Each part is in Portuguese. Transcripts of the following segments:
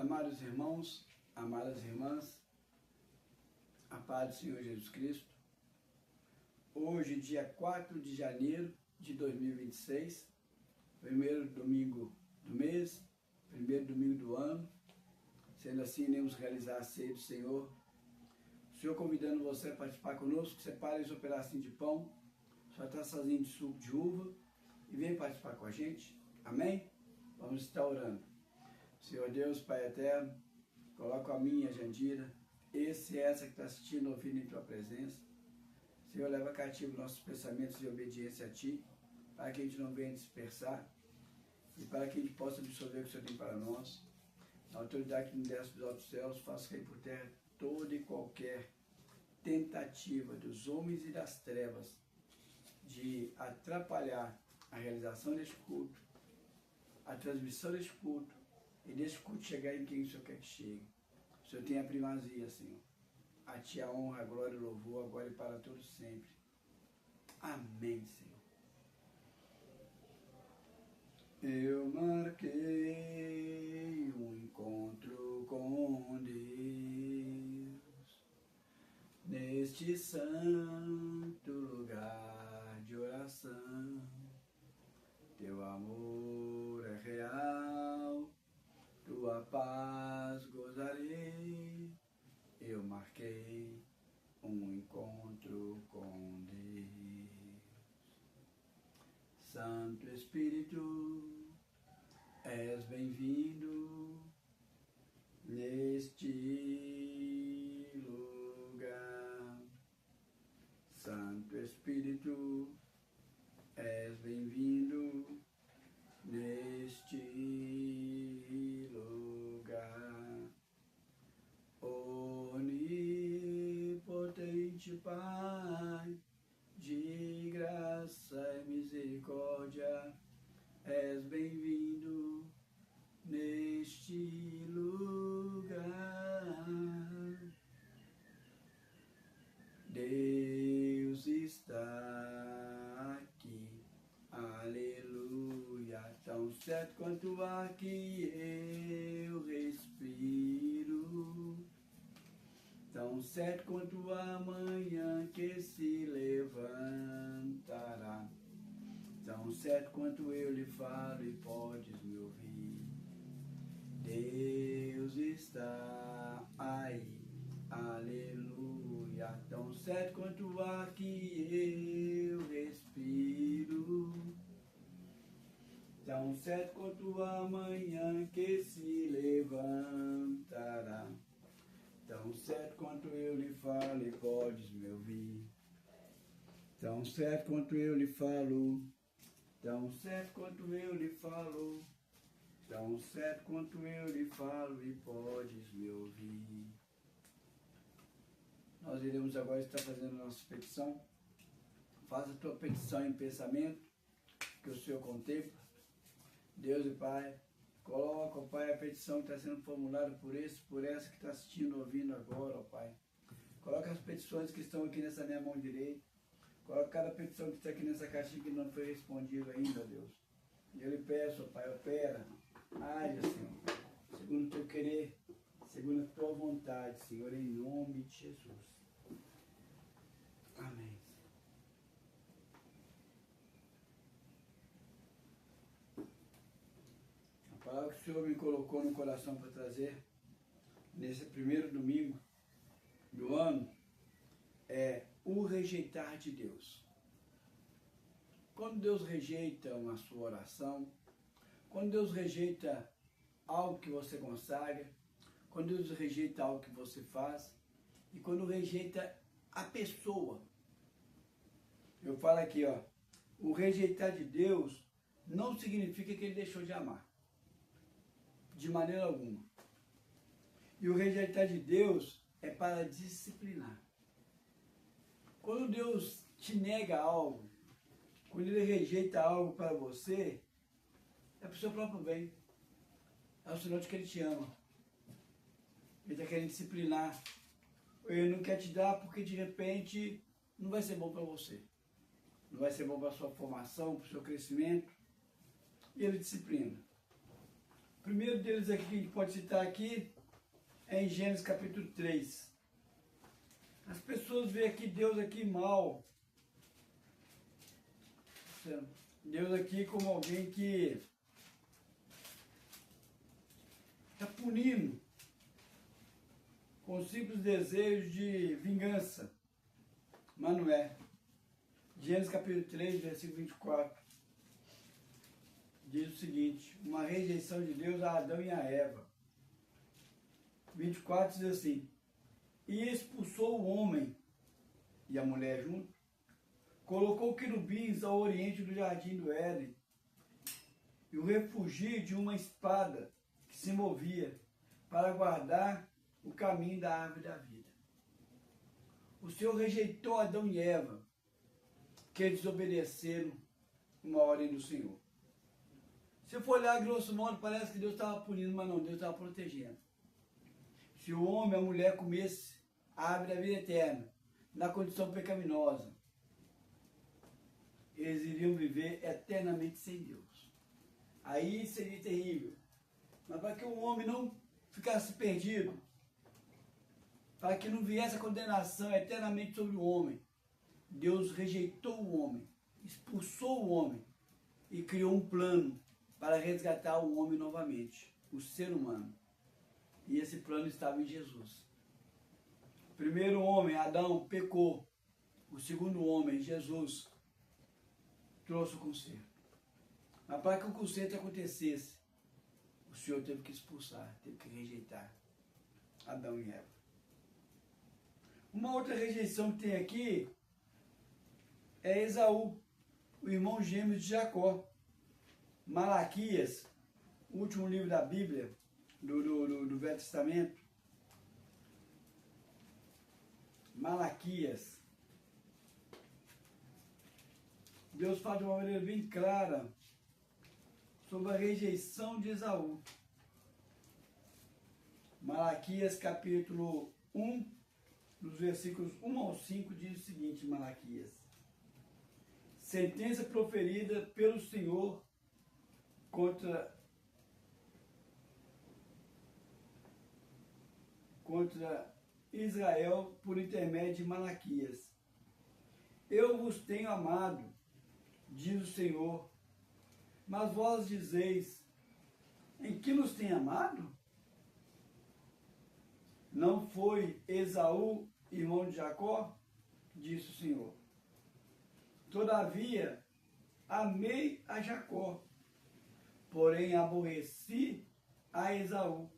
Amados irmãos, amadas irmãs, a paz do Senhor Jesus Cristo. Hoje, dia 4 de janeiro de 2026, primeiro domingo do mês, primeiro domingo do ano. Sendo assim, iremos realizar a ceia do Senhor. O Senhor convidando você a participar conosco, separe seu pedacinho de pão, sua taçazinha de suco de uva e venha participar com a gente. Amém? Vamos estar orando. Senhor Deus, Pai eterno, coloca a minha, Jandira, esse e essa que está assistindo, ouvindo em Tua presença. Senhor, leva cativo nossos pensamentos de obediência a Ti, para que a gente não venha dispersar e para que a gente possa absorver o que o Senhor tem para nós. Na autoridade que nos desce dos altos céus, faça cair por terra toda e qualquer tentativa dos homens e das trevas de atrapalhar a realização deste culto, a transmissão deste culto, e desse culto chegar em quem o Senhor quer que chegue. O Senhor tem a primazia, Senhor. A Ti a honra, a glória e o louvor, agora e para todos sempre. Amém, Senhor. Eu marquei um encontro com Deus neste santo lugar de oração. Teu amor é real, Tua paz gozarei. Eu marquei um encontro com Deus. Santo Espírito, és bem-vindo neste lugar. Santo Espírito, és bem-vindo neste lugar. Onipotente Pai, de graça e misericórdia, és bem-vindo neste lugar. Deus está aqui, aleluia, tão certo quanto o ar que eu respiro, tão certo quanto a manhã que se levantará, tão certo quanto eu lhe falo e podes me ouvir. Deus está aí, aleluia, tão certo quanto o ar que eu respiro, tão certo quanto a manhã que se levantará, tão certo quanto eu lhe falo e podes me ouvir. Tão certo quanto eu lhe falo, tão certo quanto eu lhe falo, tão certo quanto eu lhe falo e podes me ouvir. Nós iremos agora estar fazendo a nossa petição. Faça a tua petição em pensamento, que o Senhor contempla. Deus e Pai, coloca, ó Pai, a petição que está sendo formulada por esse, por essa que está assistindo, ouvindo agora, ó Pai. Coloca as petições que estão aqui nessa minha mão direita. Coloca cada petição que está aqui nessa caixinha que não foi respondida ainda, Deus. E eu lhe peço, ó Pai, opera, age, Senhor, segundo o teu querer, segundo a tua vontade, Senhor, em nome de Jesus. Amém. A palavra que o Senhor me colocou no coração para trazer nesse primeiro domingo do ano é o rejeitar de Deus. Quando Deus rejeita uma sua oração, quando Deus rejeita algo que você consagra, quando Deus rejeita algo que você faz, e quando rejeita a pessoa. Eu falo aqui, ó, o rejeitar de Deus não significa que ele deixou de amar, de maneira alguma. E o rejeitar de Deus é para disciplinar. Quando Deus te nega algo, quando Ele rejeita algo para você, é para o seu próprio bem. É o sinal de que Ele te ama. Ele está querendo disciplinar. Ele não quer te dar porque de repente não vai ser bom para você. Não vai ser bom para a sua formação, para o seu crescimento. E Ele disciplina. O primeiro deles aqui que a gente pode citar aqui é em Gênesis capítulo 3. As pessoas veem aqui Deus aqui mal. Deus aqui como alguém que está punindo com simples desejo de vingança. Mas não é. Gênesis capítulo 3, versículo 24. Diz o seguinte: uma rejeição de Deus a Adão e a Eva. 24 diz assim: e expulsou o homem e a mulher junto, colocou querubins ao oriente do jardim do Éden, e o refugiu de uma espada que se movia para guardar o caminho da árvore da vida. O Senhor rejeitou Adão e Eva, que desobedeceram uma ordem do Senhor. Se eu for olhar grosso modo, parece que Deus estava punindo, mas não, Deus estava protegendo. Se o homem e a mulher comesse a árvore da vida eterna, na condição pecaminosa, eles iriam viver eternamente sem Deus. Aí seria terrível. Mas para que o homem não ficasse perdido, para que não viesse a condenação eternamente sobre o homem, Deus rejeitou o homem, expulsou o homem e criou um plano para resgatar o homem novamente, o ser humano. E esse plano estava em Jesus. O primeiro homem, Adão, pecou. O segundo homem, Jesus, trouxe o conserto. Mas para que o conserto acontecesse, o Senhor teve que expulsar, teve que rejeitar Adão e Eva. Uma outra rejeição que tem aqui é Esaú, o irmão gêmeo de Jacó. Malaquias, o último livro da Bíblia, do Velho Testamento. Malaquias. Deus fala de uma maneira bem clara sobre a rejeição de Esaú. Malaquias capítulo 1, dos versículos 1 ao 5, diz o seguinte, Malaquias: sentença proferida pelo Senhor contra Israel por intermédio de Malaquias. Eu vos tenho amado, diz o Senhor, mas vós dizeis, em que nos tem amado? Não foi Esaú, irmão de Jacó? Disse o Senhor. Todavia, amei a Jacó, porém aborreci a Esaú.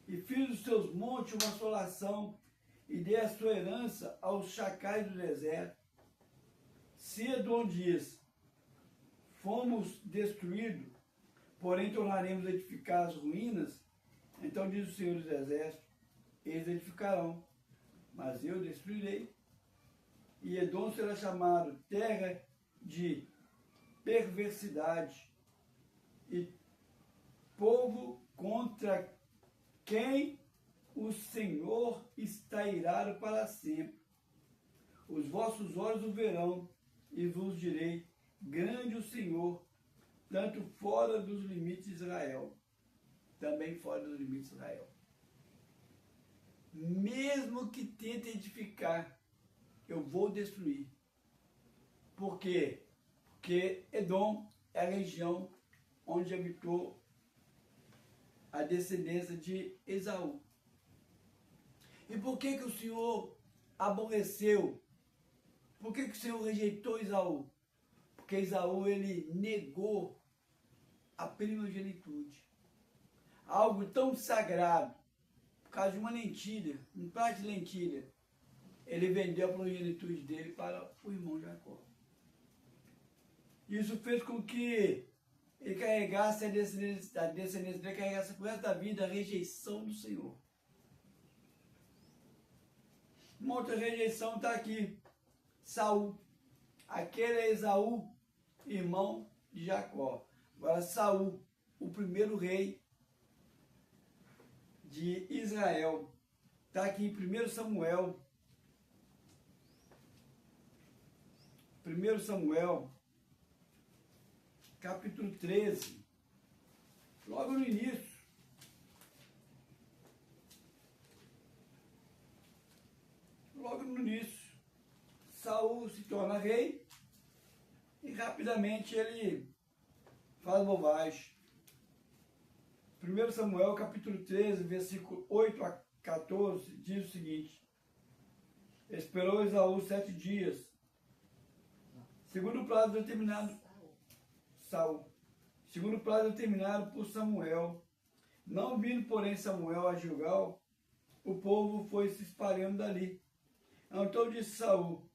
E fiz dos seus montes uma assolação, e dei a sua herança aos chacais do deserto. Se Edom diz, fomos destruídos, porém tornaremos a edificar as ruínas, então diz o Senhor dos Exércitos, eles edificarão, mas eu destruirei. E Edom será chamado terra de perversidade e povo contra quem o Senhor está irado para sempre. Os vossos olhos o verão e vos direi, grande o Senhor, tanto fora dos limites de Israel, também fora dos limites de Israel. Mesmo que tente edificar, eu vou destruir. Por quê? Porque Edom é a região onde habitou a descendência de Esaú. E por que o Senhor aborreceu? Por que o Senhor rejeitou Esaú? Porque Esaú, ele negou a primogenitude. Algo tão sagrado, por causa de uma lentilha, um prato de lentilha, ele vendeu a primogenitude dele para o irmão Jacó. Isso fez com que ele carregasse a descendência dele, carregasse por resto da vida a rejeição do Senhor. Uma outra rejeição está aqui. Saul. Aquele é Esaú, irmão de Jacó. Agora Saul, o primeiro rei de Israel. Está aqui em 1 Samuel. 1 Samuel, capítulo 13. Logo no início seguidamente ele faz bobagem. 1 Samuel capítulo 13, versículo 8 a 14, diz o seguinte: esperou Esaú 7 dias, segundo o prazo determinado, segundo o prazo determinado por Samuel. Não vindo, porém, Samuel a Gilgal, o povo foi se espalhando dali. Então disse Saul: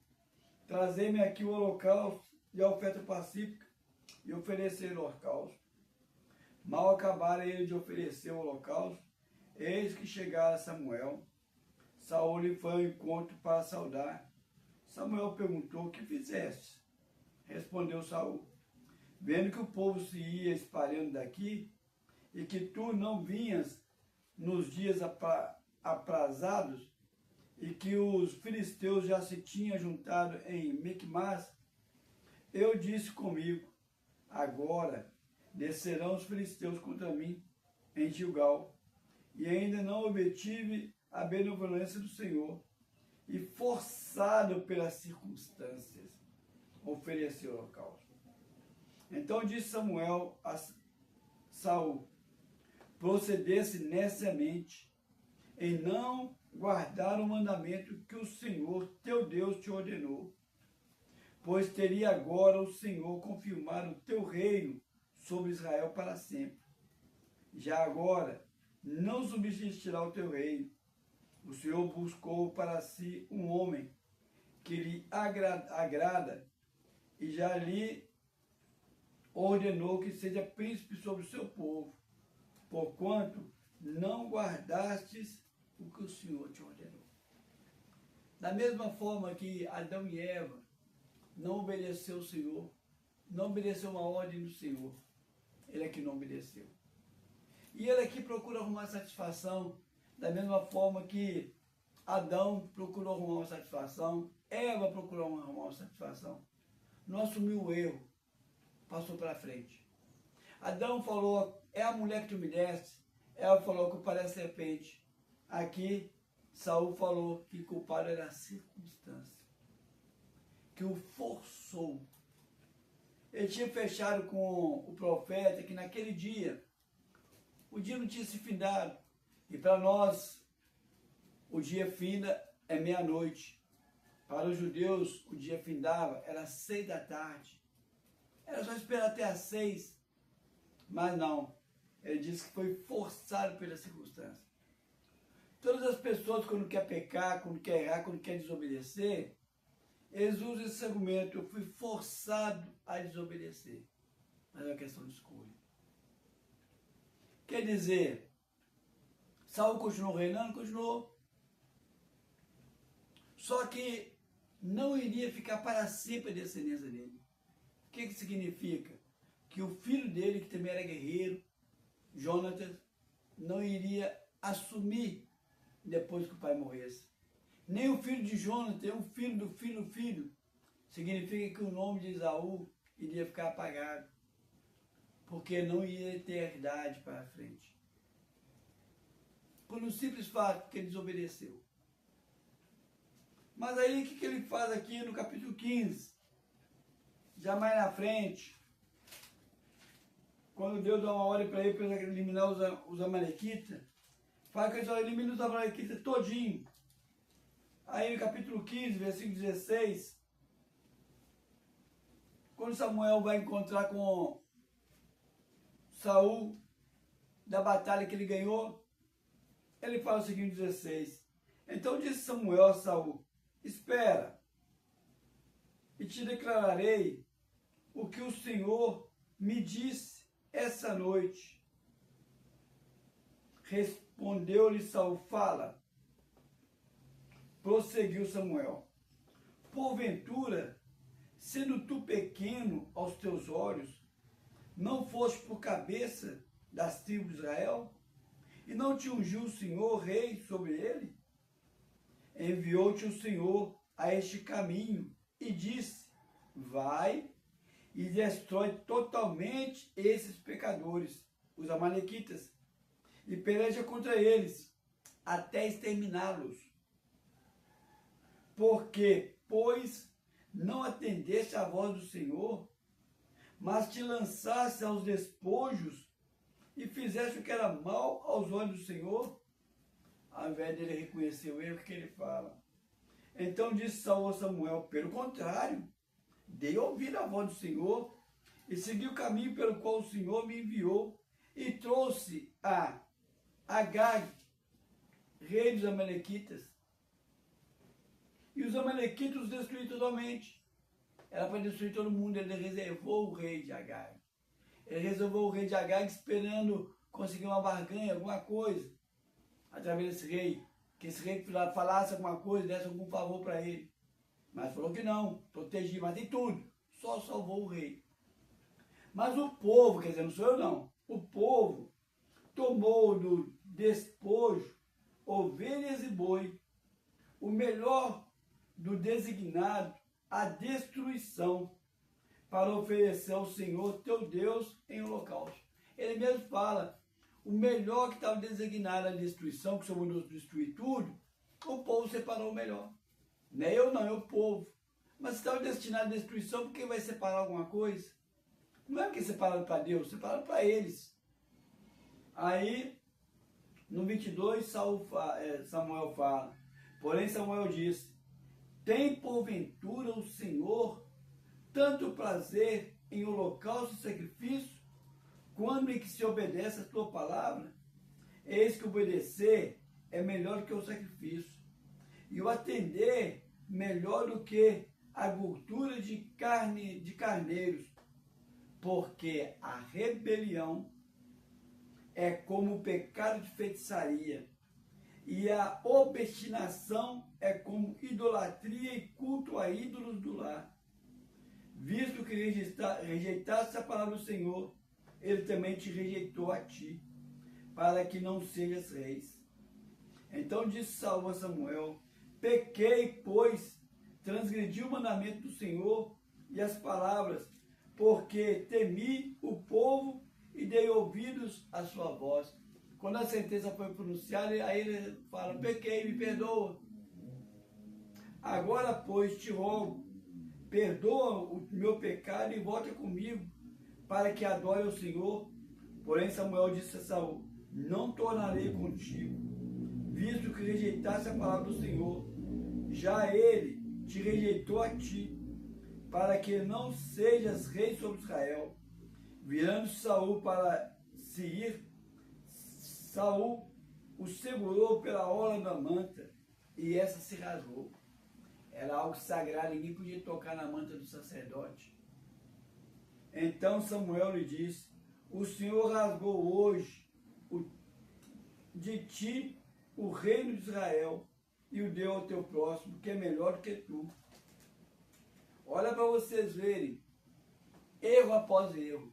trazei-me aqui o holocausto e a oferta pacífica, e oferecer o holocausto. Mal acabara ele de oferecer o holocausto, eis que chegara Samuel. Saul lhe foi ao encontro para saudar. Samuel perguntou: o que fizeste? Respondeu Saul: vendo que o povo se ia espalhando daqui, e que tu não vinhas nos dias aprazados, e que os filisteus já se tinham juntado em Micmas, eu disse comigo: agora descerão os filisteus contra mim em Gilgal, e ainda não obtive a benevolência do Senhor, e forçado pelas circunstâncias, ofereceu o holocausto. Então disse Samuel a Saul: procedesse neciamente em não guardar o mandamento que o Senhor teu Deus te ordenou, pois teria agora o Senhor confirmado o teu reino sobre Israel para sempre. Já agora não subsistirá o teu reino. O Senhor buscou para si um homem que lhe agrada, e já lhe ordenou que seja príncipe sobre o seu povo, porquanto não guardastes o que o Senhor te ordenou. Da mesma forma que Adão e Eva não obedeceu o Senhor, não obedeceu uma ordem do Senhor, ele é que não obedeceu. E ele aqui procura arrumar satisfação, da mesma forma que Adão procurou arrumar uma satisfação, Eva procurou arrumar uma satisfação. Não assumiu o erro, passou para frente. Adão falou: é a mulher que tu me deste. Eva falou: culpado é a serpente. Aqui, Saul falou que culpado era a circunstância, que o forçou. Ele tinha fechado com o profeta que naquele dia, o dia não tinha se findado. E para nós, o dia finda é meia-noite. Para os judeus, o dia findava, era 6 da tarde. Era só esperar até às 6. Mas não. Ele disse que foi forçado pela circunstância. Todas as pessoas, quando quer pecar, quando quer errar, quando quer desobedecer, eles usam esse argumento: eu fui forçado a desobedecer. Mas é uma questão de escolha. Quer dizer, Saul continuou reinando? Continuou. Só que não iria ficar para sempre a descendência dele. O que significa? Que o filho dele, que também era guerreiro, Jonatas, não iria assumir depois que o pai morresse. Nem o filho de Jonatas, o filho do filho do filho. Significa que o nome de Esaú iria ficar apagado, porque não ia ter herdade para frente. Por um simples fato que ele desobedeceu. Mas aí o que ele faz aqui no capítulo 15? Já mais na frente, quando Deus dá uma ordem para ele eliminar os amalequitas, fala que ele só elimina os amalequitas todinho. Aí no capítulo 15, versículo 16, quando Samuel vai encontrar com Saul, da batalha que ele ganhou, ele fala o seguinte, 16. Então disse Samuel a Saul: espera, e te declararei o que o Senhor me disse essa noite. Respondeu-lhe Saul: fala. Prosseguiu Samuel: porventura, sendo tu pequeno aos teus olhos, não foste por cabeça das tribos de Israel? E não te ungiu o Senhor rei sobre ele? Enviou-te o Senhor a este caminho e disse: vai e destrói totalmente esses pecadores, os amalequitas, e peleja contra eles, até exterminá-los. Porque, pois, não atendeste à voz do Senhor, mas te lançasse aos despojos e fizesse o que era mal aos olhos do Senhor? Ao invés dele reconhecer o erro, que ele fala. Então disse Saul a Samuel, pelo contrário, dei ouvir a voz do Senhor e segui o caminho pelo qual o Senhor me enviou e trouxe a Agag, rei dos Amalequitas. E os Amalequitas os destruí totalmente. Era para destruir todo mundo, ele reservou o rei de Agag. Ele reservou o rei de Agag esperando conseguir uma barganha, alguma coisa, através desse rei. Que esse rei falasse alguma coisa, desse algum favor para ele. Mas falou que não, protegia, mas em tudo. Só salvou o rei. Mas o povo, quer dizer, não sou eu não, o povo tomou do despojo ovelhas e boi, o melhor do designado à destruição, para oferecer ao Senhor teu Deus em holocausto. Ele mesmo fala, o melhor que estava designado à destruição, que o Senhor mandou destruir tudo, o povo separou o melhor. Não é eu não, é o povo. Mas se estava destinado à destruição, por que vai separar alguma coisa? Não é porque separaram para Deus, separaram para eles. Aí, no 22, Samuel fala, porém Samuel disse, tem porventura o Senhor tanto prazer em holocausto e sacrifício, quando em que se obedece a tua palavra? Eis que obedecer é melhor que o sacrifício, e o atender melhor do que a gordura de carneiros, porque a rebelião é como o pecado de feitiçaria, e a obstinação é como idolatria e culto a ídolos do lar. Visto que rejeitaste a palavra do Senhor, ele também te rejeitou a ti, para que não sejas reis. Então disse Saul a Samuel, pequei, pois, transgredi o mandamento do Senhor e as palavras, porque temi o povo e dei ouvidos à sua voz. Quando a sentença foi pronunciada, aí ele fala, pequei, me perdoa. Agora, pois, te rogo, perdoa o meu pecado e volta comigo, para que adore ao Senhor. Porém Samuel disse a Saul, não tornarei contigo, visto que rejeitaste a palavra do Senhor. Já ele te rejeitou a ti, para que não sejas rei sobre Israel. Virando-se Saul para se ir, Saul o segurou pela orla da manta, e essa se rasgou. Era algo sagrado, ninguém podia tocar na manta do sacerdote. Então Samuel lhe disse, o Senhor rasgou hoje de ti o reino de Israel e o deu ao teu próximo, que é melhor do que tu. Olha para vocês verem, erro após erro.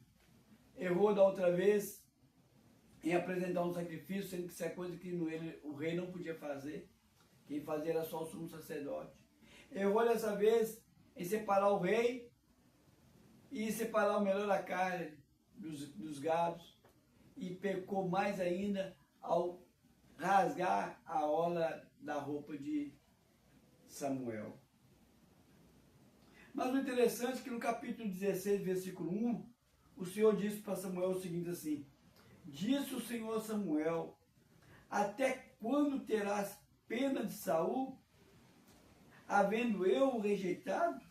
Errou da outra vez em apresentar um sacrifício, sendo que isso é coisa que o rei não podia fazer. Quem fazia era só o sumo sacerdote. Errou dessa vez em separar o rei e separar o melhor da carne dos gados. E pecou mais ainda ao rasgar a orla da roupa de Samuel. Mas o interessante é que no capítulo 16, versículo 1, o Senhor disse para Samuel o seguinte assim, disse o Senhor a Samuel, até quando terás pena de Saul, havendo eu o rejeitado,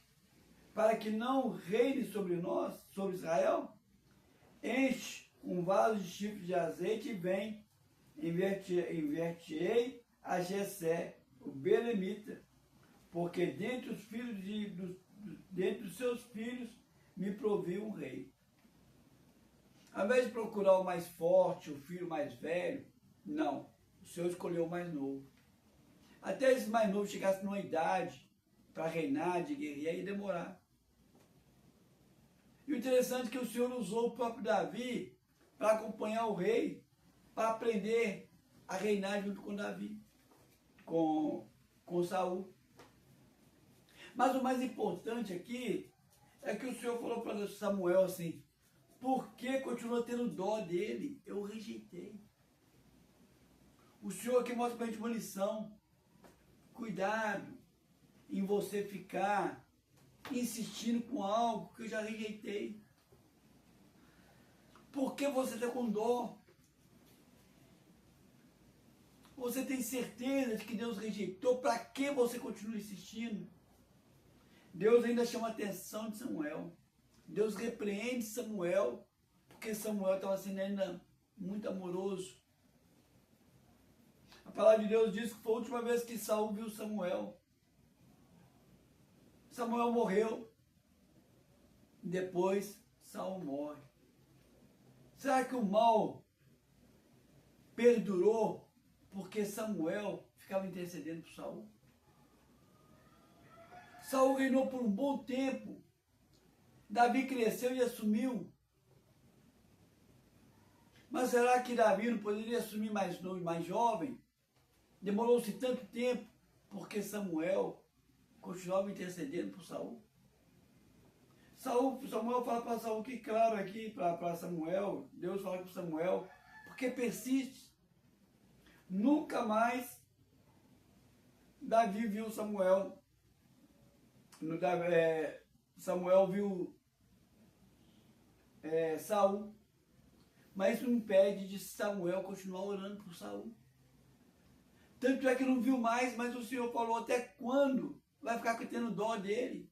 para que não reine sobre nós, sobre Israel? Enche um vaso de chifre de azeite e vem, inverti-ei a Jessé, o belemita, porque dentre os filhos dentre os seus filhos me proviu um rei. Ao invés de procurar o mais forte, o filho mais velho, não, o Senhor escolheu o mais novo. Até esse mais novo chegasse numa idade para reinar, de guerrear, ia demorar. E o interessante é que o Senhor usou o próprio Davi para acompanhar o rei, para aprender a reinar junto com Davi, com Saul. Mas o mais importante aqui é que o Senhor falou para Samuel assim, por que continua tendo dó dele? Eu o rejeitei. O Senhor aqui mostra para a gente uma lição. Cuidado em você ficar insistindo com algo que eu já rejeitei. Por que você está com dó? Você tem certeza de que Deus rejeitou? Para que você continua insistindo? Deus ainda chama a atenção de Samuel. Deus repreende Samuel, porque Samuel estava sendo ainda muito amoroso. A palavra de Deus diz que foi a última vez que Saul viu Samuel. Samuel morreu. Depois, Saul morre. Será que o mal perdurou porque Samuel ficava intercedendo por Saul? Saul reinou por um bom tempo. Davi cresceu e assumiu. Mas será que Davi não poderia assumir mais novo e mais jovem? Demorou-se tanto tempo porque Samuel continuava intercedendo por Saul. Samuel fala para Saul que claro aqui para Samuel, Deus fala com Samuel, porque persiste. Nunca mais Davi viu Samuel. Samuel viu Saul. Mas isso não impede de Samuel continuar orando por Saul. Tanto é que não viu mais, mas o Senhor falou até quando vai ficar tendo dó dele.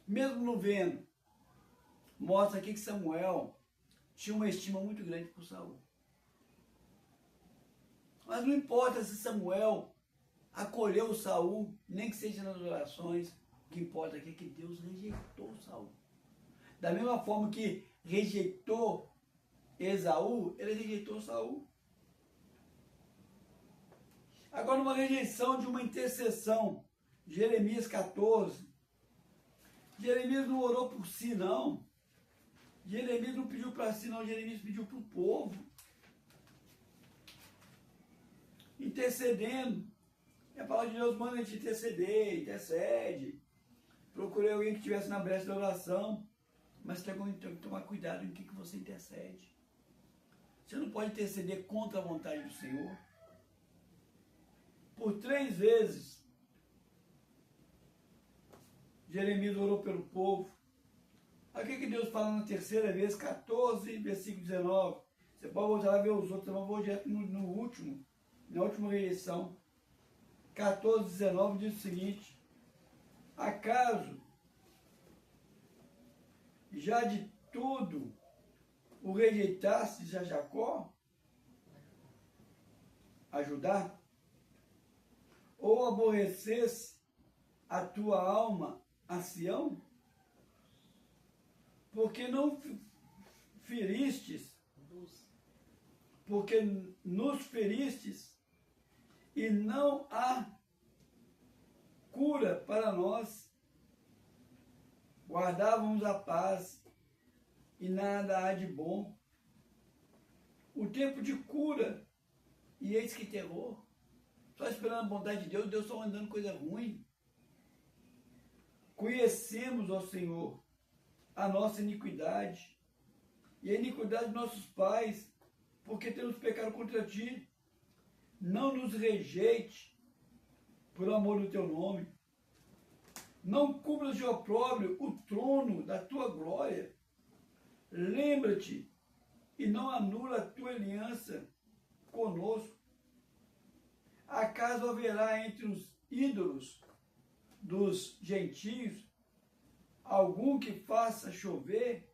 Mesmo não vendo, mostra aqui que Samuel tinha uma estima muito grande por Saul. Mas não importa se Samuel acolheu Saul, nem que seja nas orações, o que importa aqui é que Deus rejeitou Saul. Da mesma forma que rejeitou Esaú, ele rejeitou Saul. Agora, uma rejeição de uma intercessão, Jeremias 14. Jeremias não orou por si, não. Jeremias não pediu para si, não. Jeremias pediu para o povo. Intercedendo. E a palavra de Deus manda a gente interceder, intercede. Procurei alguém que estivesse na brecha da oração. Mas tem que tomar cuidado em que você intercede. Você não pode interceder contra a vontade do Senhor. Por 3 vezes, Jeremias orou pelo povo. Aqui que Deus fala na terceira vez, 14, versículo 19. Você pode voltar lá ver os outros, mas eu vou direto no último, na última rejeição. 14, 19 diz o seguinte: acaso já de tudo o rejeitastes a Jacó? A Judá? Ou aborrecesse a tua alma a Sião? Porque não feristes, porque nos feristes, e não há cura para nós. Guardávamos a paz, e nada há de bom. O tempo de cura, e eis que terror. Só esperando a vontade de Deus, Deus só mandando coisa ruim. Conhecemos, ó Senhor, a nossa iniquidade e a iniquidade de nossos pais, porque temos pecado contra ti. Não nos rejeite por amor do teu nome. Não cubras de opróbrio o trono da tua glória. Lembra-te e não anula a tua aliança conosco. Acaso haverá entre os ídolos dos gentios algum que faça chover?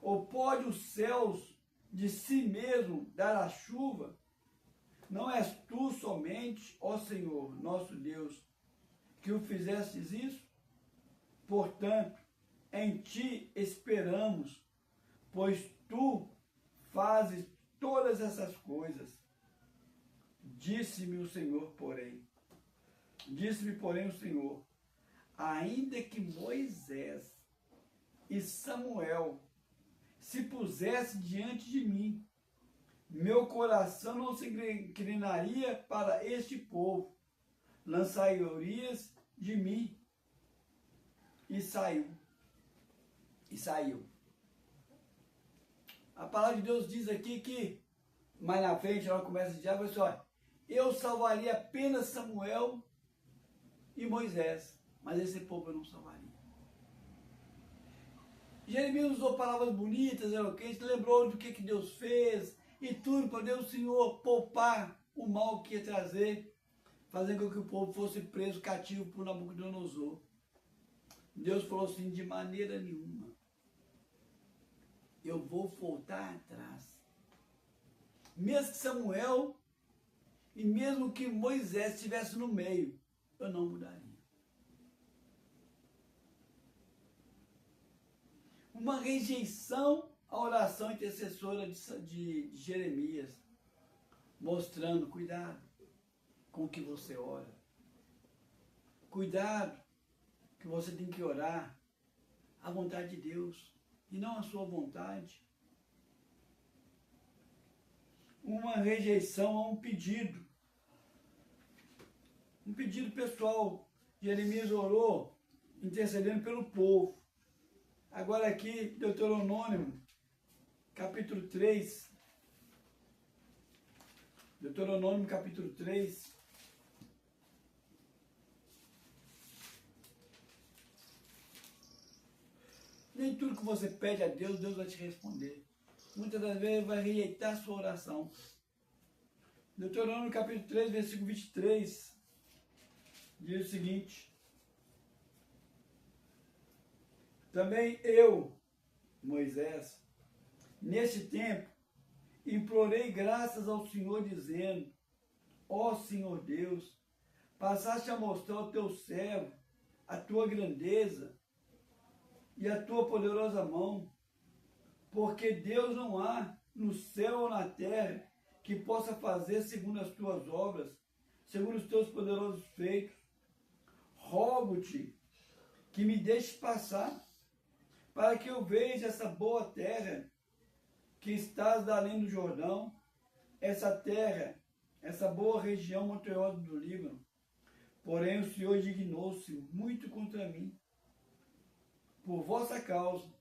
Ou pode os céus de si mesmo dar a chuva? Não és tu somente, ó Senhor, nosso Deus, que o fizestes isso? Portanto, em ti esperamos, pois tu fazes todas essas coisas. Disse-me o Senhor, porém, o Senhor, ainda que Moisés e Samuel se pusessem diante de mim, meu coração não se inclinaria para este povo, lançarias de mim. E saiu. A palavra de Deus diz aqui que, mais na frente, ela começa a dizer, olha, eu salvaria apenas Samuel e Moisés, mas esse povo eu não salvaria. Jeremias usou palavras bonitas, eloquentes, lembrou do que Deus fez e tudo para Deus, o Senhor, poupar o mal que ia trazer, fazendo com que o povo fosse preso cativo por Nabucodonosor. Deus falou assim, de maneira nenhuma, eu vou voltar atrás. Mesmo que Samuel e mesmo que Moisés estivesse no meio, eu não mudaria. Uma rejeição à oração intercessora de Jeremias, mostrando cuidado com o que você ora. Cuidado que você tem que orar a vontade de Deus e não a sua vontade. Uma rejeição a um pedido pessoal. Jeremias orou intercedendo pelo povo. Agora aqui, Deuteronômio, capítulo 3. Deuteronômio, capítulo 3. Nem tudo que você pede a Deus, Deus vai te responder. Muitas das vezes vai rejeitar a sua oração. Deuteronômio, capítulo 3, versículo 23, diz o seguinte: também eu, Moisés, neste tempo, implorei graças ao Senhor, dizendo, ó Senhor Deus, passaste a mostrar ao teu servo a tua grandeza e a tua poderosa mão, porque Deus não há no céu ou na terra que possa fazer segundo as tuas obras, segundo os teus poderosos feitos. Rogo-te que me deixes passar, para que eu veja essa boa terra que estás além do Jordão, essa terra, essa boa região montanhosa do Líbano. Porém o Senhor dignou-se muito contra mim, por vossa causa,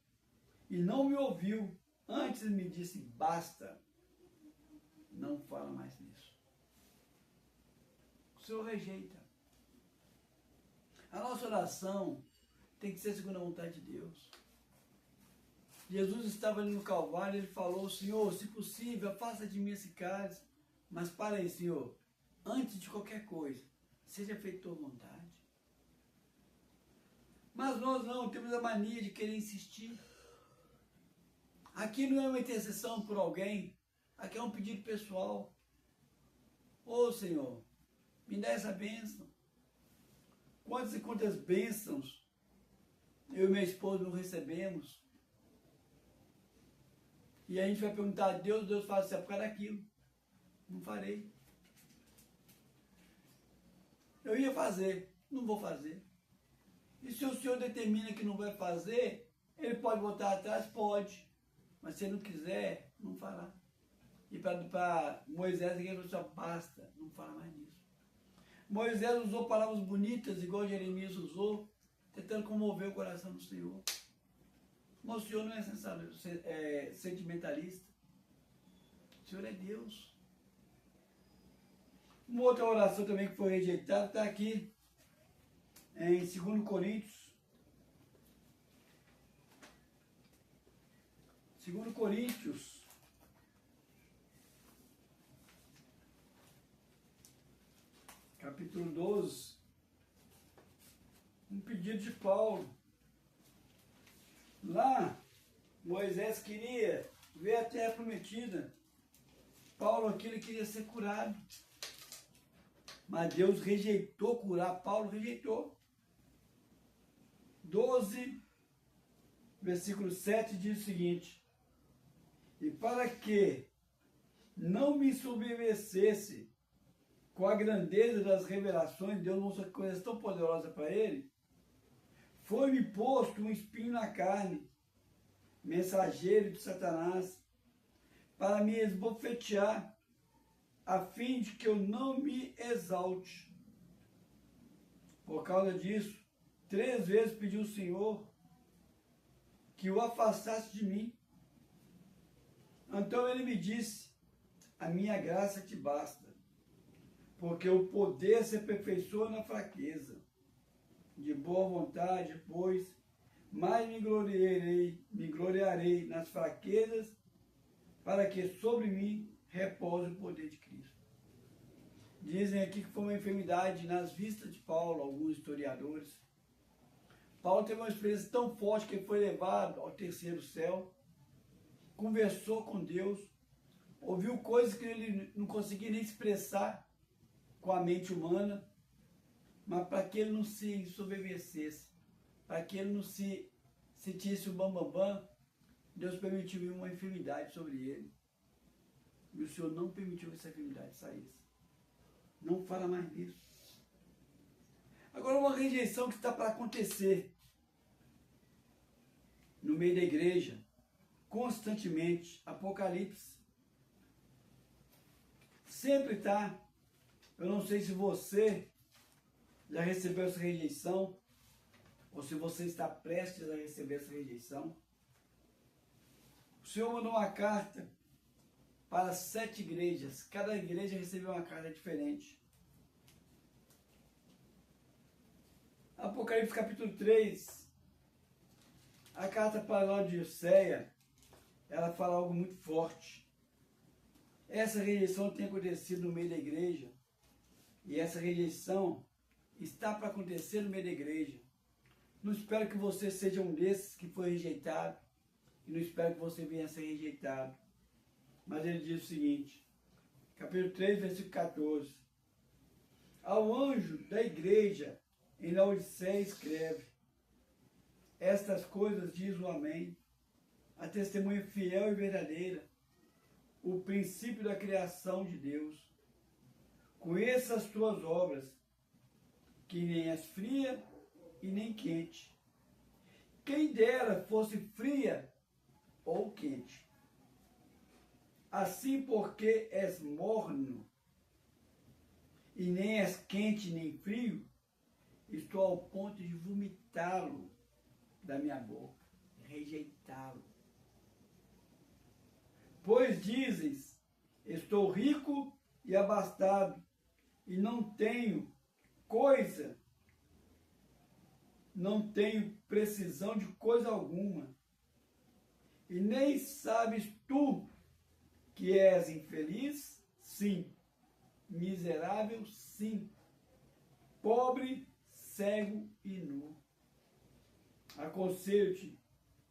e não me ouviu, antes me disse, basta, não fala mais nisso. O Senhor rejeita. A nossa oração tem que ser segundo a vontade de Deus. Jesus estava ali no Calvário, ele falou, Senhor, se possível, afasta de mim esse cálice, mas para aí, Senhor, antes de qualquer coisa, seja feita tua vontade. Mas nós não, temos a mania de querer insistir. Aqui não é uma intercessão por alguém, aqui é um pedido pessoal. Ô Senhor, me dá essa bênção. Quantas e quantas bênçãos eu e minha esposa não recebemos? E a gente vai perguntar a Deus, Deus fala assim, é por causa daquilo. Não farei. Eu ia fazer, não vou fazer. E se o Senhor determina que não vai fazer, ele pode voltar atrás? Pode. Mas se ele não quiser, não fará. E para Moisés, ele falou assim, basta, não fala mais nisso. Moisés usou palavras bonitas, igual Jeremias usou, tentando comover o coração do Senhor. Mas o Senhor não é sentimentalista. O Senhor é Deus. Uma outra oração também que foi rejeitada está aqui em 2 Coríntios. 2 Coríntios. Capítulo 12. Um pedido de Paulo. Lá, Moisés queria ver a terra prometida. Paulo aqui ele queria ser curado. Mas Deus rejeitou curar. Paulo rejeitou. 12, versículo 7 diz o seguinte: e para que não me submergesse com a grandeza das revelações, Deus mostrou coisas tão poderosas para ele, foi-me posto um espinho na carne, mensageiro de Satanás, para me esbofetear, a fim de que eu não me exalte. Por causa disso, 3 vezes pedi ao Senhor que o afastasse de mim. Então ele me disse, a minha graça te basta, porque o poder se aperfeiçoa na fraqueza. De boa vontade, pois, mas me gloriarei nas fraquezas, para que sobre mim repouse o poder de Cristo. Dizem aqui que foi uma enfermidade nas vistas de Paulo, alguns historiadores. Paulo teve uma experiência tão forte que ele foi levado ao terceiro céu, conversou com Deus, ouviu coisas que ele não conseguia nem expressar com a mente humana, mas para que ele não se ensoberbecesse, para que ele não se sentisse o bambambam, Deus permitiu uma enfermidade sobre ele. E o Senhor não permitiu que essa enfermidade saísse. Não fala mais nisso. Agora, uma rejeição que está para acontecer no meio da igreja, constantemente, Apocalipse. Sempre está. Eu não sei se você já recebeu essa rejeição, ou se você está prestes a receber essa rejeição. O Senhor mandou uma carta para 7 igrejas. Cada igreja recebeu uma carta diferente. Apocalipse capítulo 3, a carta para a Laodiceia, ela fala algo muito forte. Essa rejeição tem acontecido no meio da igreja, e essa rejeição está para acontecer no meio da igreja. Não espero que você seja um desses que foi rejeitado, e não espero que você venha a ser rejeitado. Mas ele diz o seguinte, capítulo 3, versículo 14. Ao anjo da igreja em Laodiceia escreve, estas coisas diz o Amém, a testemunha fiel e verdadeira, o princípio da criação de Deus. Conheça as tuas obras, que nem és fria e nem quente. Quem dera fosse fria ou quente. Assim, porque és morno, e nem és quente nem frio, estou ao ponto de vomitá-lo da minha boca, rejeitá-lo. Pois dizes, estou rico e abastado, e não tenho precisão de coisa alguma. E nem sabes tu que és infeliz? Sim. Miserável? Sim. Pobre, cego e nu. Aconselho-te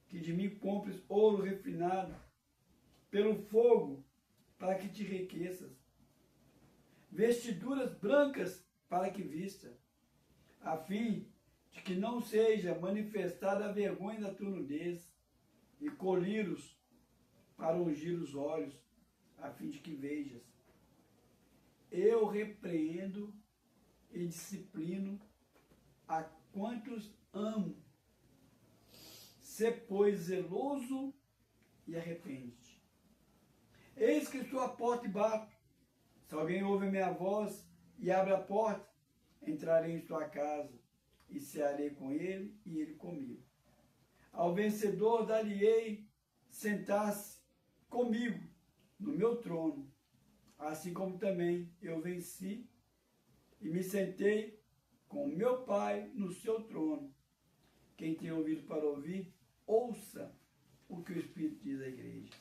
que de mim compres ouro refinado pelo fogo, para que te enriqueças. Vestiduras brancas para que vista, a fim de que não seja manifestada a vergonha da tua nudez, e colírios para ungir os olhos, a fim de que vejas. Eu repreendo e disciplino a quantos amo. Sê, pois, zeloso e arrepende-te. Eis que estou à porta e bato. Se alguém ouve a minha voz e abre a porta, entrarei em sua casa e cearei com ele e ele comigo. Ao vencedor dar-lhe-ei sentar-se comigo no meu trono, assim como também eu venci e me sentei com meu Pai no seu trono. Quem tem ouvido para ouvir, ouça o que o Espírito diz à igreja.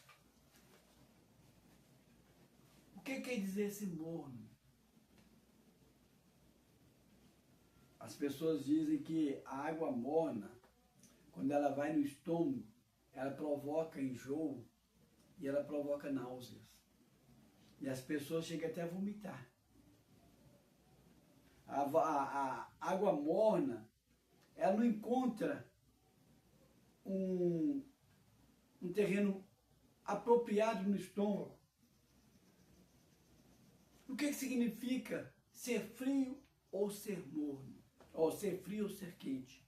O que quer dizer esse morno? As pessoas dizem que a água morna, quando ela vai no estômago, ela provoca enjoo e ela provoca náuseas. E as pessoas chegam até a vomitar. A água morna, ela não encontra um terreno apropriado no estômago. O que significa ser frio ou ser morno? Ou ser frio ou ser quente?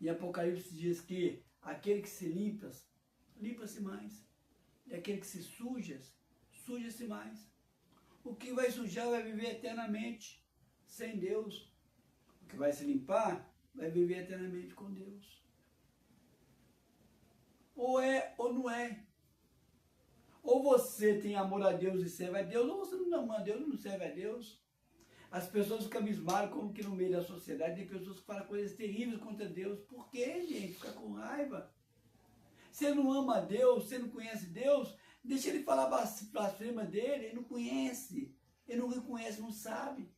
Em Apocalipse diz que aquele que se limpa-se mais. E aquele que se suja-se mais. O que vai sujar vai viver eternamente sem Deus. O que vai se limpar vai viver eternamente com Deus. Ou é ou não é. Ou você tem amor a Deus e serve a Deus, ou você não ama a Deus e não serve a Deus. As pessoas ficam abismadas como que no meio da sociedade tem pessoas que falam coisas terríveis contra Deus. Por quê, gente? Fica com raiva. Você não ama Deus, você não conhece Deus, deixa ele falar blasfema dele, ele não conhece, ele não reconhece, não sabe.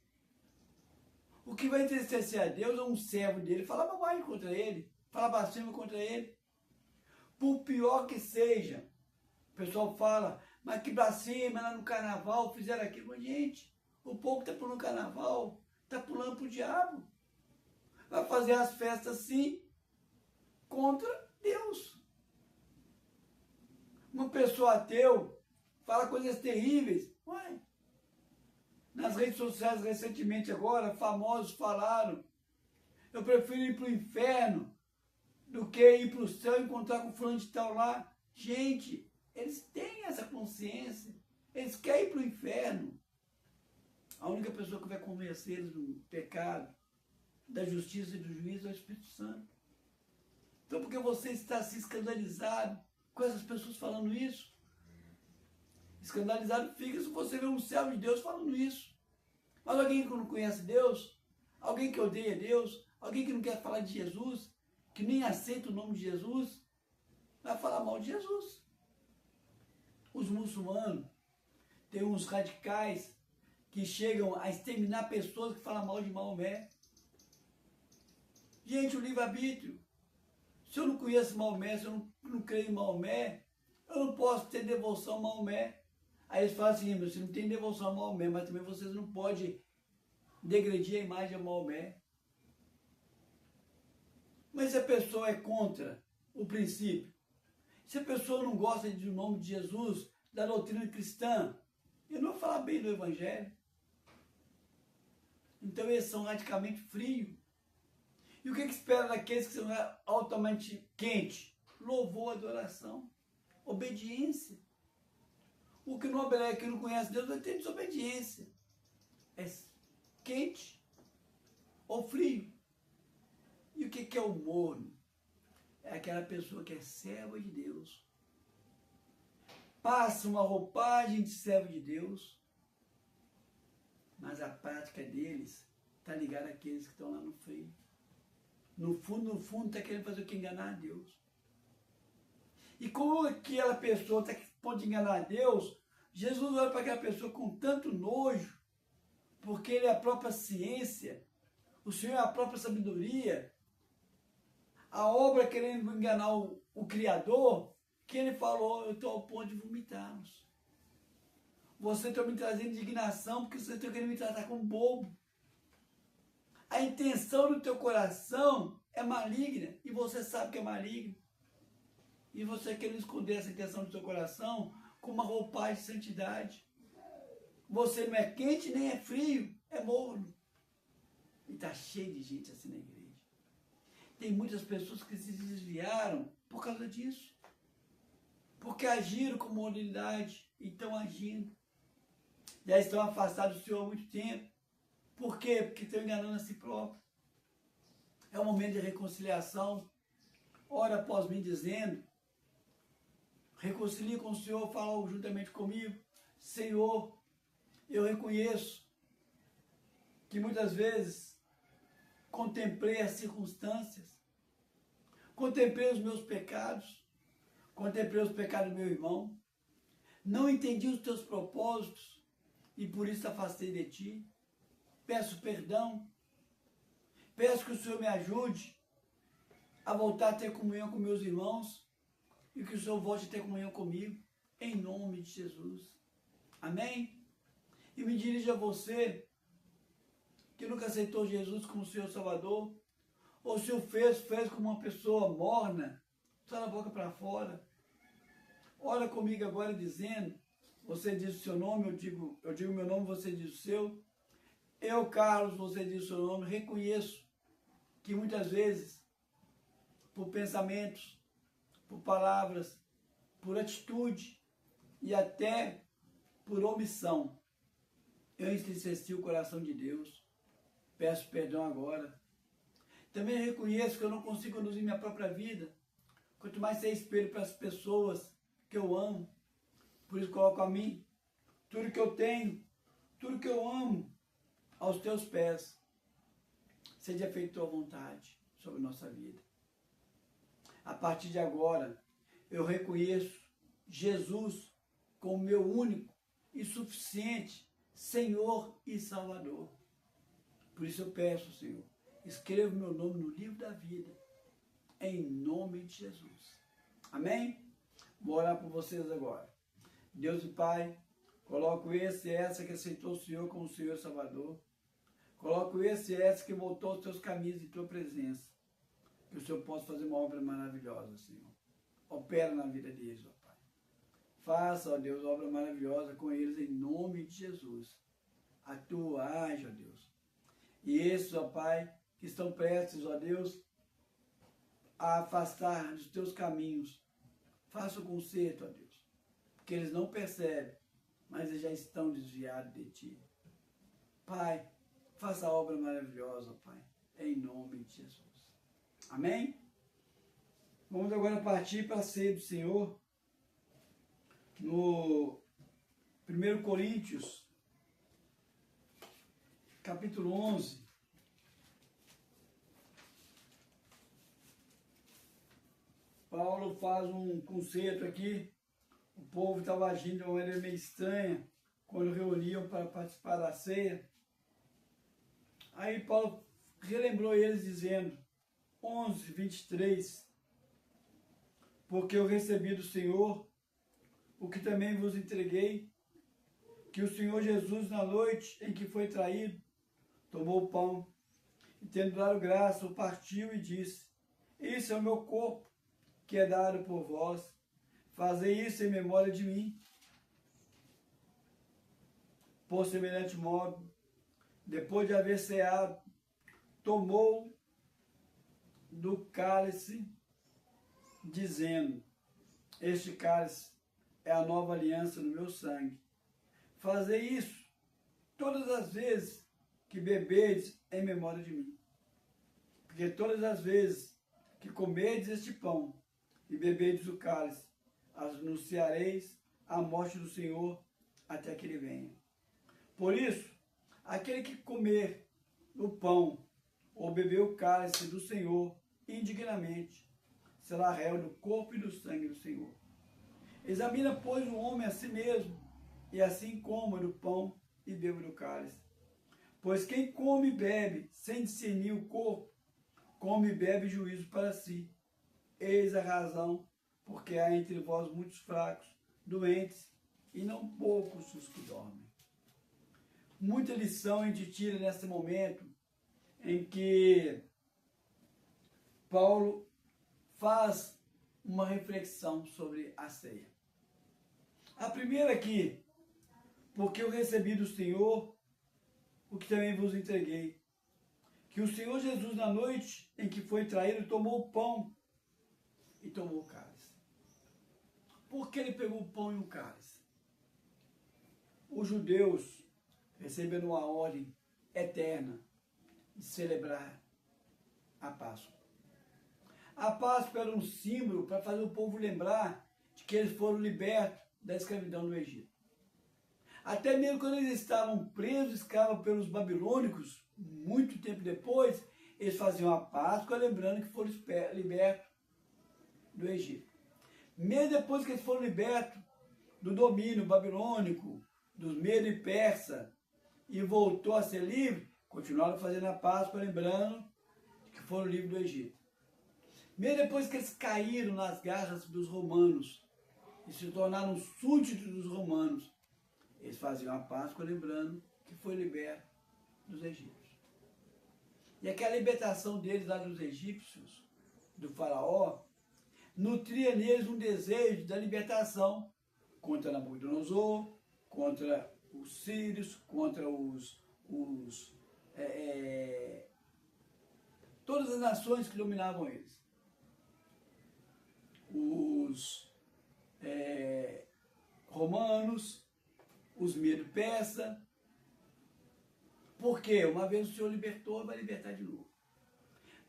O que vai entristecer a Deus é um servo dele, falar bobagem contra ele, falar blasfema contra ele. Por pior que seja, o pessoal fala, mas que blasfema lá no carnaval, fizeram aquilo. Mas, gente, o povo está pulando carnaval, está pulando para o diabo. Vai fazer as festas sim contra Deus. Uma pessoa ateu fala coisas terríveis. Ué, nas redes sociais recentemente agora, famosos falaram, eu prefiro ir para o inferno do que ir para o céu e encontrar com o fulano de tal lá. Gente, eles têm essa consciência. Eles querem ir para o inferno. A única pessoa que vai convencer eles do pecado, da justiça e do juízo é o Espírito Santo. Então, por que você está assim escandalizado com essas pessoas falando isso? Escandalizado fica se você vê um servo de Deus falando isso. Mas alguém que não conhece Deus, alguém que odeia Deus, alguém que não quer falar de Jesus, que nem aceita o nome de Jesus, vai falar mal de Jesus. Os muçulmanos têm uns radicais que chegam a exterminar pessoas que falam mal de Maomé. Gente, o livre-arbítrio. Se eu não conheço Maomé, se eu não creio em Maomé, eu não posso ter devoção a Maomé. Aí eles falam assim, você não tem devoção a Maomé, mas também vocês não podem degredir a imagem de Maomé. Mas se a pessoa é contra o princípio, se a pessoa não gosta do nome de Jesus, da doutrina cristã, eu não vou falar bem do Evangelho. Então eles são radicalmente frios. E o que espera daqueles que são altamente quentes? Louvor, adoração, obediência. O que não obedece, que não conhece Deus, vai ter desobediência. É quente ou frio. E o que é o morno? É aquela pessoa que é serva de Deus. Passa uma roupagem de servo de Deus, mas a prática deles está ligada àqueles que estão lá no frio. No fundo, está querendo fazer o que? Enganar a Deus. E como aquela pessoa está pode enganar a Deus, Jesus olha para aquela pessoa com tanto nojo, porque ele é a própria ciência, o Senhor é a própria sabedoria, a obra querendo enganar o Criador, que ele falou, eu estou ao ponto de vomitá-los. Você está me trazendo indignação porque você está querendo me tratar como bobo. A intenção do teu coração é maligna e você sabe que é maligna. E você quer esconder essa intenção do seu coração com uma roupagem de santidade. Você não é quente nem é frio, é morno. E está cheio de gente assim na igreja. Tem muitas pessoas que se desviaram por causa disso. Porque agiram com moralidade e estão agindo. Já estão afastados do Senhor há muito tempo. Por quê? Porque estão enganando a si próprios. É um momento de reconciliação. Ora após mim dizendo, reconcilie com o Senhor, fala juntamente comigo. Senhor, eu reconheço que muitas vezes contemplei as circunstâncias, contemplei os meus pecados, contemplei os pecados do meu irmão, não entendi os teus propósitos e por isso afastei de ti. Peço perdão, peço que o Senhor me ajude a voltar a ter comunhão com meus irmãos e que o Senhor volte a ter comunhão comigo, em nome de Jesus. Amém? E me dirijo a você que nunca aceitou Jesus como Senhor Salvador, ou se o fez como uma pessoa morna, só na boca para fora. Ora comigo agora dizendo, você diz o seu nome, eu digo meu nome, você diz o seu. Eu, Carlos, você diz o seu nome, reconheço que muitas vezes, por pensamentos, por palavras, por atitude e até por omissão, eu entristeci o coração de Deus. Peço perdão agora. Também reconheço que eu não consigo conduzir minha própria vida, quanto mais ser espelho para as pessoas que eu amo. Por isso coloco a mim, tudo que eu tenho, tudo que eu amo, aos teus pés. Seja feita tua vontade sobre nossa vida. A partir de agora, eu reconheço Jesus como meu único e suficiente Senhor e Salvador. Por isso eu peço, Senhor, escreva meu nome no livro da vida, em nome de Jesus. Amém? Vou orar por vocês agora. Deus e Pai, coloco esse e essa que aceitou o Senhor como Senhor e Salvador. Coloco esse e essa que voltou aos teus caminhos e tua presença. Que o Senhor possa fazer uma obra maravilhosa, Senhor. Opera na vida deles, ó Pai. Faça, ó Deus, obra maravilhosa com eles em nome de Jesus. Atua, age, ó Deus. E esses, ó Pai, que estão prestes, ó Deus, a afastar dos teus caminhos, faça o conserto, ó Deus. Porque eles não percebem, mas eles já estão desviados de Ti. Pai, faça a obra maravilhosa, ó Pai, em nome de Jesus. Amém? Vamos agora partir para a ceia do Senhor. No 1 Coríntios, capítulo 11. Paulo faz um concerto aqui. O povo estava agindo de uma maneira meio estranha quando reuniam para participar da ceia. Aí Paulo relembrou eles dizendo, 11, 23, porque eu recebi do Senhor o que também vos entreguei, que o Senhor Jesus, na noite em que foi traído, tomou o pão, e tendo dado graça, o partiu e disse, isso é o meu corpo, que é dado por vós, fazei isso em memória de mim. Por semelhante modo, depois de haver ceado, tomou do cálice, dizendo, este cálice é a nova aliança no meu sangue. Fazei isso todas as vezes que bebedes em memória de mim. Porque todas as vezes que comerdes este pão e bebedes o cálice, anunciareis a morte do Senhor até que ele venha. Por isso, aquele que comer o pão ou beber o cálice do Senhor indignamente, será réu do corpo e do sangue do Senhor. Examina, pois, o homem a si mesmo, e assim coma do pão e beba do cálice. Pois quem come e bebe, sem discernir o corpo, come e bebe juízo para si. Eis a razão, porque há entre vós muitos fracos, doentes, e não poucos os que dormem. Muita lição a gente tira nesse momento em que Paulo faz uma reflexão sobre a ceia. A primeira aqui, porque eu recebi do Senhor o que também vos entreguei, que o Senhor Jesus, na noite em que foi traído, tomou o pão e tomou o cálice. Por que ele pegou o pão e o cálice? Os judeus receberam uma ordem eterna de celebrar a Páscoa. A Páscoa era um símbolo para fazer o povo lembrar de que eles foram libertos da escravidão do Egito. Até mesmo quando eles estavam presos, escravos pelos babilônicos, muito tempo depois, eles faziam a Páscoa lembrando que foram libertos do Egito. Mesmo depois que eles foram libertos do domínio babilônico, dos Medo e Persa, e voltou a ser livre, continuaram fazendo a Páscoa lembrando que foram livres do Egito. Mesmo depois que eles caíram nas garras dos romanos e se tornaram súditos dos romanos, eles faziam a Páscoa lembrando que foi liberto dos egípcios. E aquela libertação deles lá dos egípcios, do faraó, nutria neles um desejo da libertação contra Nabucodonosor, contra os sírios, contra todas as nações que dominavam eles. Os romanos, os Medo-Persa. Porque uma vez o Senhor libertou, vai libertar de novo.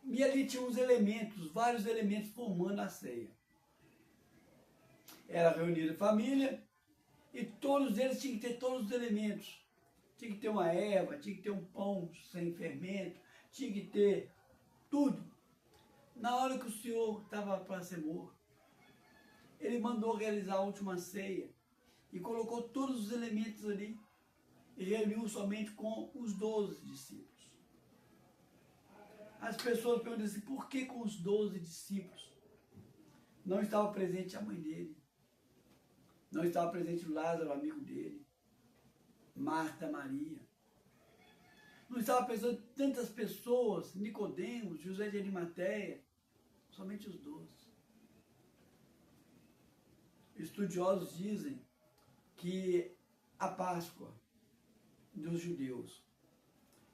E ali tinha uns elementos, vários elementos formando a ceia. Era reunida a família e todos eles tinham que ter todos os elementos tinha que ter uma erva, tinha que ter um pão sem fermento, tinha que ter tudo. Na hora que o Senhor estava para ser morto, ele mandou realizar a última ceia e colocou todos os elementos ali e reuniu somente com os 12 discípulos. As pessoas perguntam assim, por que com os 12 discípulos? Não estava presente a mãe dele, não estava presente o Lázaro, amigo dele, Marta, Maria. Não estava pensando tantas pessoas, Nicodemos, José de Arimateia, somente os 12. Estudiosos dizem que a Páscoa dos judeus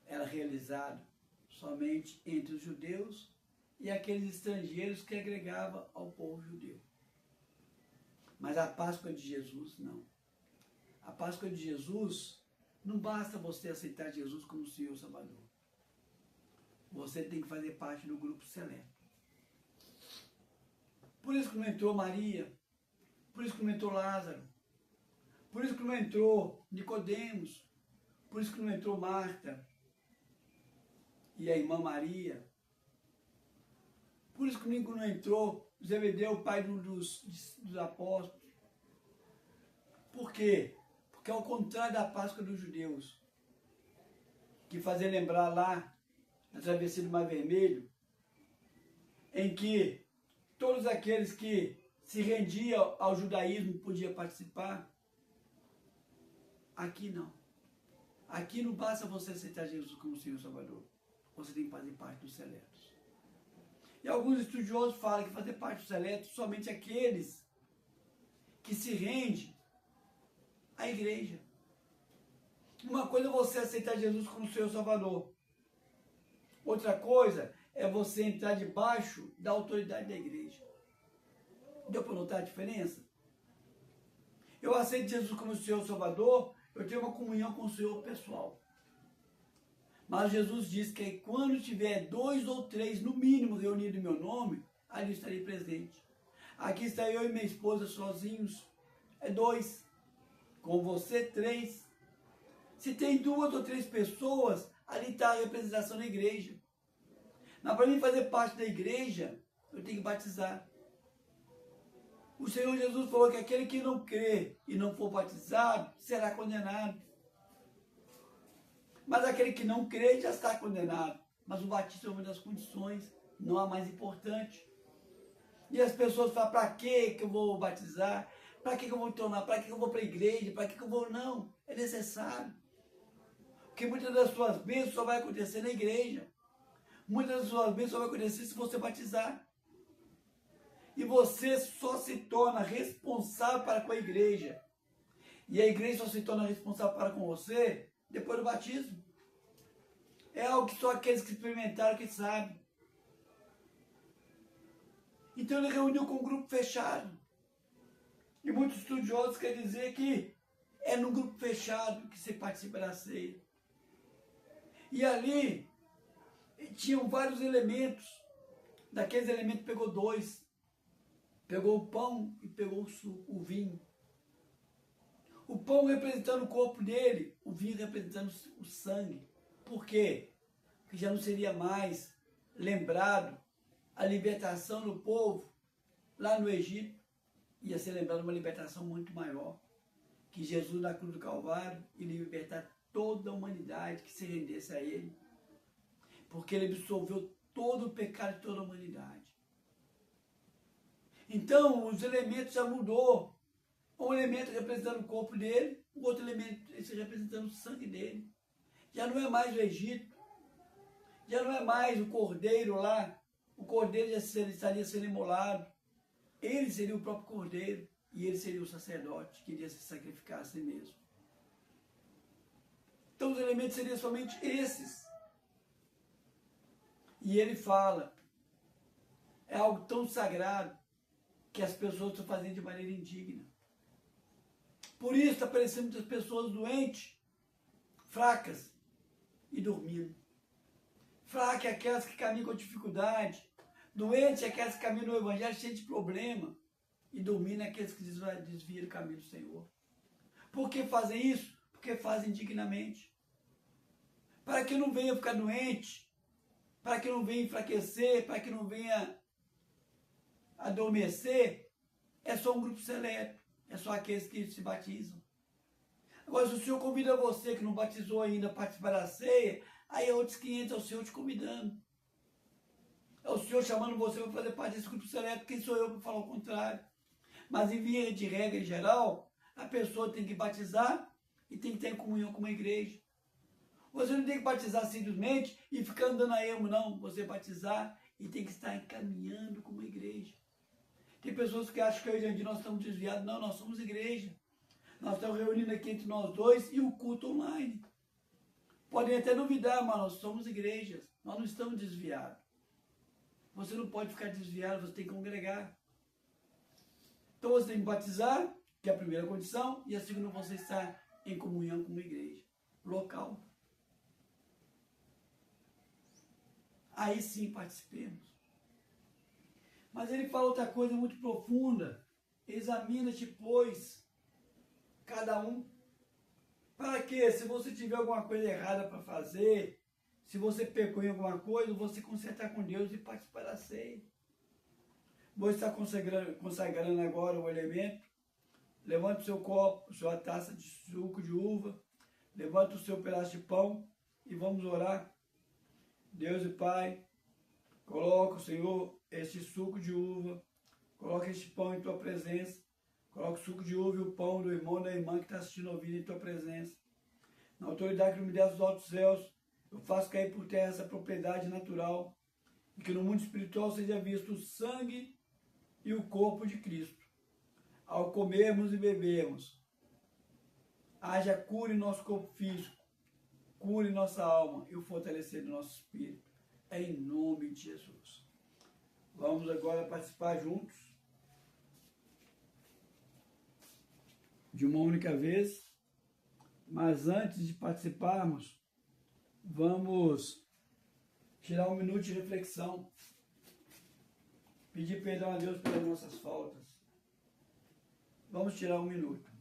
era realizada somente entre os judeus e aqueles estrangeiros que agregavam ao povo judeu. Mas a Páscoa de Jesus, não. A Páscoa de Jesus, não basta você aceitar Jesus como Senhor Salvador. Você tem que fazer parte do grupo seleto. Por isso que não entrou Maria, por isso que não entrou Lázaro, por isso que não entrou Nicodemos, por isso que não entrou Marta e a irmã Maria, por isso que não entrou Zebedeu, o pai dos apóstolos. Por quê? Porque ao contrário da Páscoa dos judeus, que fazia lembrar lá na travessia do Mar Vermelho, em que todos aqueles que se rendiam ao judaísmo podiam participar, aqui não. Aqui não basta você aceitar Jesus como Senhor e Salvador. Você tem que fazer parte dos seletos. E alguns estudiosos falam que fazer parte dos seletos somente aqueles que se rendem à igreja. Uma coisa é você aceitar Jesus como Senhor e Salvador. Outra coisa é você entrar debaixo da autoridade da igreja. Deu para notar a diferença? Eu aceito Jesus como Senhor e Salvador, eu tenho uma comunhão com o Senhor pessoal. Mas Jesus disse que quando tiver 2 ou 3, no mínimo, reunidos em meu nome, ali estarei presente. Aqui está eu e minha esposa sozinhos, é 2. Com você, 3. Se tem 2 ou 3 pessoas, ali está a representação da igreja. Mas para mim fazer parte da igreja, eu tenho que batizar. O Senhor Jesus falou que aquele que não crê e não for batizado, será condenado. Mas aquele que não crê já está condenado. Mas o batismo é uma das condições, não a mais importante. E as pessoas falam, para que eu vou batizar? Para que eu vou me tornar? Para que eu vou para a igreja? Para que eu vou? Não, é necessário. Porque muitas das suas bênçãos só vai acontecer na igreja. Muitas das suas bênçãos só vai acontecer se você batizar. E você só se torna responsável para com a igreja. E a igreja só se torna responsável para com você depois do batismo. É algo que só aqueles que experimentaram que sabem. Então ele reuniu com um grupo fechado. E muitos estudiosos querem dizer que é no grupo fechado que você participa da ceia. E ali tinham vários elementos. Daqueles elementos pegou 2. Pegou o pão e pegou o vinho. O pão representando o corpo dele, o vinho representando o sangue. Por quê? Porque já não seria mais lembrado a libertação do povo lá no Egito. Ia ser lembrado uma libertação muito maior. Que Jesus na cruz do Calvário iria libertar toda a humanidade que se rendesse a ele. Porque ele absolveu todo o pecado de toda a humanidade. Então, os elementos já mudou. Um elemento representando o corpo dele, o outro elemento representando o sangue dele. Já não é mais o Egito, já não é mais o cordeiro lá, o cordeiro já estaria sendo imolado. Ele seria o próprio cordeiro e ele seria o sacerdote que iria se sacrificar a si mesmo. Então os elementos seriam somente esses. E ele fala, é algo tão sagrado que as pessoas estão fazendo de maneira indigna. Por isso está aparecendo muitas pessoas doentes, fracas e dormindo. Fraca é aquelas que caminham com dificuldade. Doente é aquelas que caminham no evangelho cheio de problema. E dormindo é aqueles que desviam o caminho do Senhor. Por que fazem isso? Porque fazem indignamente. para que não venha ficar doente, para que não venha enfraquecer, para que não venha adormecer, é só um grupo seleto, é só aqueles que se batizam. Agora, se o Senhor convida você que não batizou ainda a participar da ceia, aí é outros 500, é o Senhor te convidando. É o Senhor chamando você para fazer parte desse grupo seleto. Quem sou eu para falar o contrário? Mas em via de regra em geral, a pessoa tem que batizar e tem que ter comunhão com uma igreja. Você não tem que batizar simplesmente e ficar andando a ermo, não. Você batizar e tem que estar encaminhando com uma igreja. Tem pessoas que acham que hoje em dia nós estamos desviados. Não, nós somos igreja. Nós estamos reunindo aqui entre nós dois e o culto online. Podem até duvidar, mas nós somos igrejas. Nós não estamos desviados. Você não pode ficar desviado, você tem que congregar. Então você tem que batizar, que é a primeira condição, e a segunda você está em comunhão com uma igreja local. Aí sim participemos. Mas ele fala outra coisa muito profunda. Examina-te, pois, cada um. Para que, se você tiver alguma coisa errada para fazer, se você pecou em alguma coisa, você consertar com Deus e participar da ceia. Você está consagrando agora o elemento. Levante o seu copo, sua taça de suco de uva. Levante o seu pedaço de pão e vamos orar. Deus e Pai, coloca, Senhor, este suco de uva. Coloca este pão em tua presença. Coloca o suco de uva e o pão do irmão e da irmã que está assistindo ao vídeo em tua presença. Na autoridade que me desse dos altos céus, eu faço cair por terra essa propriedade natural e que no mundo espiritual seja visto o sangue e o corpo de Cristo. Ao comermos e bebermos, haja cura em nosso corpo físico, cura em nossa alma e o fortalecer do nosso espírito. Em nome de Jesus. Vamos agora participar juntos de uma única vez, mas antes de participarmos, vamos tirar um minuto de reflexão, pedir perdão a Deus pelas nossas faltas. Vamos tirar um minuto.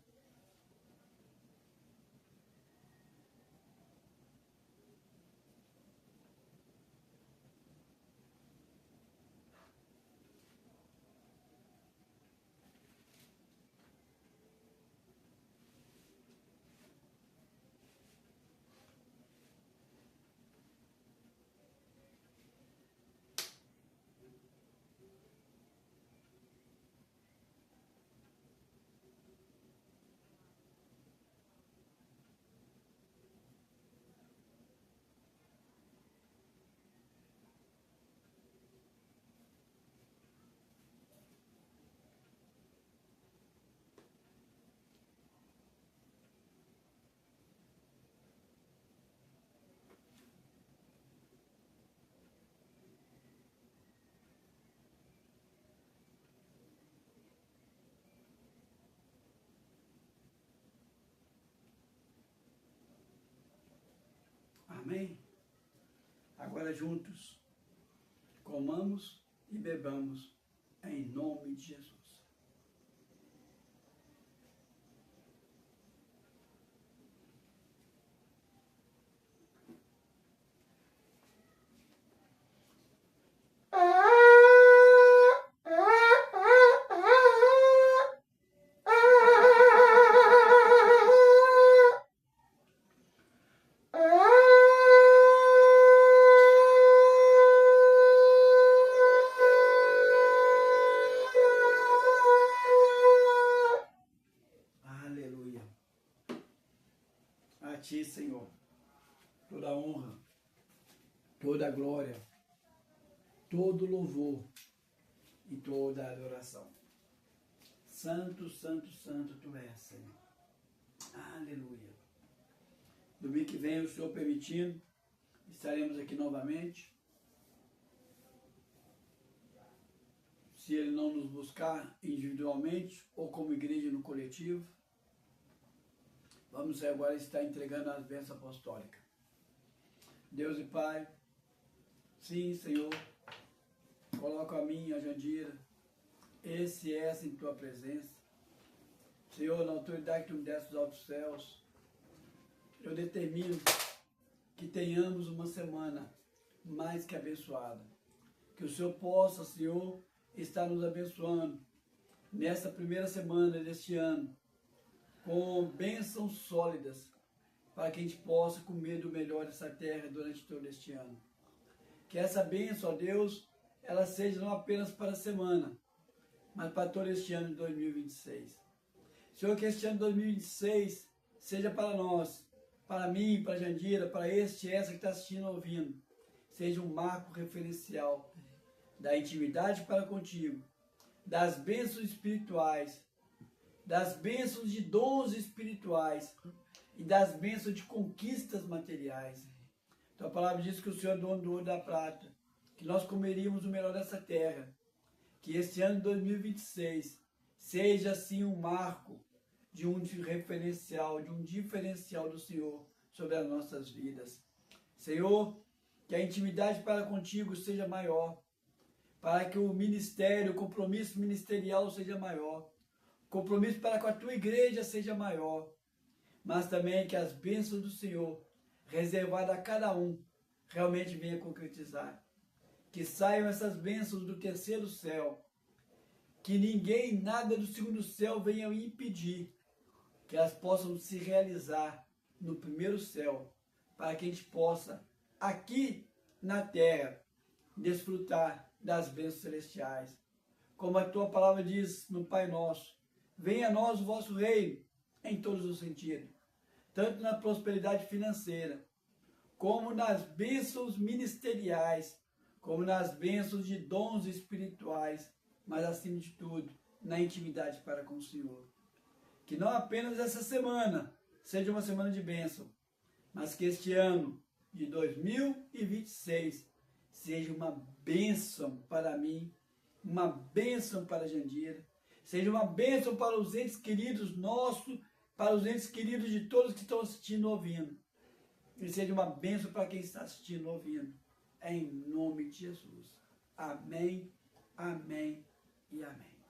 Amém? Agora juntos, comamos e bebamos em nome de Jesus. A Ti, Senhor, toda a honra, toda a glória, todo louvor e toda a adoração. Santo, santo, santo Tu és, Senhor. Aleluia. Domingo que vem, o Senhor permitindo, estaremos aqui novamente. Se Ele não nos buscar individualmente ou como igreja no coletivo, vamos agora estar entregando as bênçãos apostólicas. Deus e Pai, sim, Senhor, coloca a mim, a Jandira, esse e essa em Tua presença. Senhor, na autoridade que Tu me deste dos altos céus, eu determino que tenhamos uma semana mais que abençoada. Que o Senhor possa, Senhor, estar nos abençoando nessa primeira semana deste ano, com bênçãos sólidas, para que a gente possa comer do melhor dessa terra durante todo este ano. Que essa bênção, ó Deus, ela seja não apenas para a semana, mas para todo este ano de 2026. Senhor, que este ano de 2026 seja para nós, para mim, para a Jandira, para essa que está assistindo e ouvindo, seja um marco referencial da intimidade para contigo, das bênçãos espirituais, das bênçãos de dons espirituais e das bênçãos de conquistas materiais. Tua palavra diz que o Senhor é dono do ouro e da prata, que nós comeríamos o melhor dessa terra, que este ano de 2026 seja assim um marco de um referencial, de um diferencial do Senhor sobre as nossas vidas. Senhor, que a intimidade para contigo seja maior, para que o ministério, o compromisso ministerial seja maior, o compromisso para com a tua igreja seja maior, mas também que as bênçãos do Senhor, reservadas a cada um, realmente venha concretizar. Que saiam essas bênçãos do terceiro céu, que ninguém, nada do segundo céu venha impedir, que elas possam se realizar no primeiro céu, para que a gente possa, aqui na terra, desfrutar das bênçãos celestiais. Como a tua palavra diz no Pai Nosso, venha a nós o vosso reino, em todos os sentidos, tanto na prosperidade financeira, como nas bênçãos ministeriais, como nas bênçãos de dons espirituais, mas acima de tudo, na intimidade para com o Senhor. Que não apenas essa semana seja uma semana de bênção, mas que este ano de 2026 seja uma bênção para mim, uma bênção para a Jandira, seja uma bênção para os entes queridos nossos, para os entes queridos de todos que estão assistindo e ouvindo. E seja uma bênção para quem está assistindo e ouvindo. Em nome de Jesus. Amém, amém e amém.